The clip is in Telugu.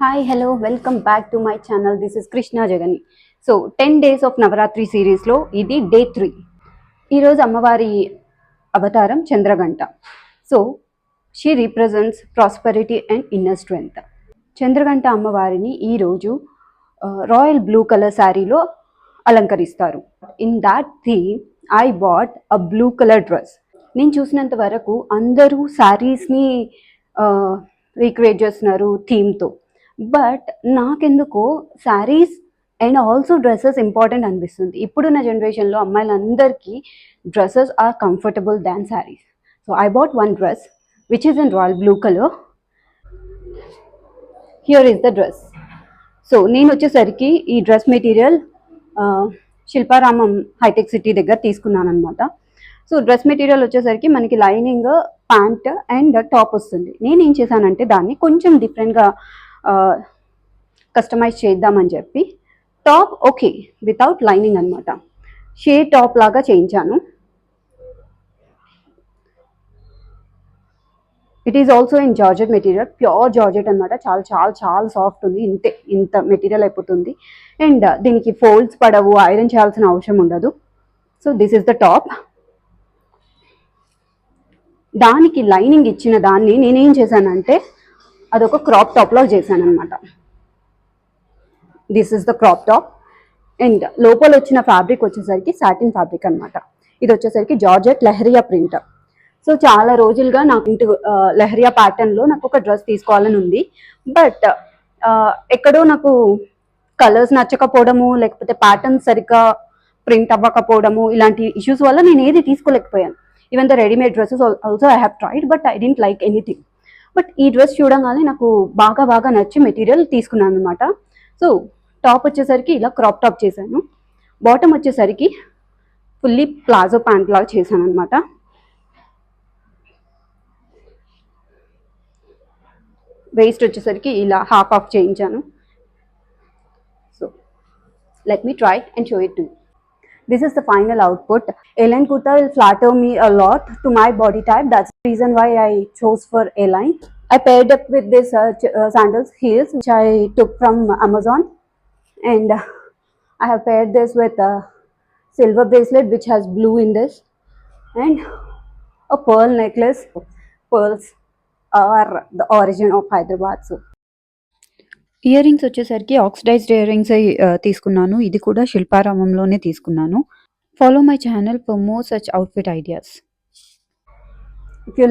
Hi, hello, welcome back to my channel. This is Krishna Jagani. So, 10 days of Navaratri series lo idi day 3. ఈ రోజు అమ్మవారి అవతారం Chandraghanta. So she represents prosperity and inner strength. Chandraghanta అమ్మవారిని ఈరోజు రాయల్ బ్లూ కలర్ శారీలో అలంకరిస్తారు. In that theme I bought a blue colour dress. నేను చూసినంత వరకు అందరూ శారీస్ని రీక్రియేట్ చేస్తున్నారు థీమ్తో. బట్ నాకెందుకో sarees and also dresses important అనిపిస్తుంది. ఇప్పుడున్న జనరేషన్లో అమ్మాయిలందరికీ dresses are comfortable than sarees. So I bought one dress which is in royal blue colour. Here is the dress. So నేను వచ్చేసరికి ఈ dress material Shilparamam Hitech City దగ్గర తీసుకున్నాను అనమాట. సో డ్రెస్ మెటీరియల్ వచ్చేసరికి మనకి లైనింగ్, ప్యాంట్ అండ్ టాప్ వస్తుంది. నేను ఏం చేశానంటే దాన్ని కొంచెం డిఫరెంట్గా కస్టమైజ్ చేద్దామని చెప్పి టాప్ ఓకే వితౌట్ లైనింగ్ అనమాట, షేడ్ టాప్ లాగా చేయించాను. It is also in georgette material, pure georgette అనమాట. చాలా చాలా చాలా సాఫ్ట్ ఉంది. ఇంత మెటీరియల్ అయిపోతుంది. అండ్ దీనికి ఫోల్డ్స్ పడవు, ఐరన్ చేయాల్సిన అవసరం ఉండదు. So this is the top. దానికి లైనింగ్ ఇచ్చిన దాన్ని నేనేం చేశానంటే అదొక క్రాప్ టాప్లో చేశాను అనమాట. This is the crop top. And లోపల వచ్చిన ఫ్యాబ్రిక్ వచ్చేసరికి సాటిన్ ఫ్యాబ్రిక్ అనమాట. ఇది వచ్చేసరికి జార్జెట్ లెహరియా ప్రింట్. సో చాలా రోజులుగా నాకు ఇంటి లెహరియా ప్యాటర్న్లో నాకు ఒక డ్రెస్ తీసుకోవాలని ఉంది. బట్ ఎక్కడో నాకు కలర్స్ నచ్చకపోవడము, లేకపోతే ప్యాటర్న్స్ సరిగ్గా ప్రింట్ అవ్వకపోవడము, ఇలాంటి ఇష్యూస్ వల్ల నేను ఏది తీసుకోలేకపోయాను. Even the readymade dresses also I have tried, but I didn't like anything. But ఈ డ్రెస్ చూడంగానే నాకు బాగా నచ్చి మెటీరియల్ తీసుకున్నాను అనమాట. సో టాప్ వచ్చేసరికి ఇలా క్రాప్ టాప్ చేశాను. బాటమ్ వచ్చేసరికి ఫుల్లీ ప్లాజో ప్యాంట్ లాగా చేశాను అనమాట. వేస్ట్ వచ్చేసరికి ఇలా హాఫ్ ఆఫ్ చేయించాను. So let me try and show it to you. This is the final output. A-line kurta will flatter me a lot to my body type. That's the reason why I chose for A-line. I paired up with this sandals heels which I took from Amazon, and I have paired this with a silver bracelet which has blue in this, and a pearl necklace. Pearls are the origin of Hyderabad. So ear rings వచ్చేసరికి ఆక్సిడైజ్డ్ ఇయర్ రింగ్స్ తీసుకున్నాను. ఇది కూడా శిల్పారామంలోనే తీసుకున్నాను. Follow my channel for more such outfit ideas. If you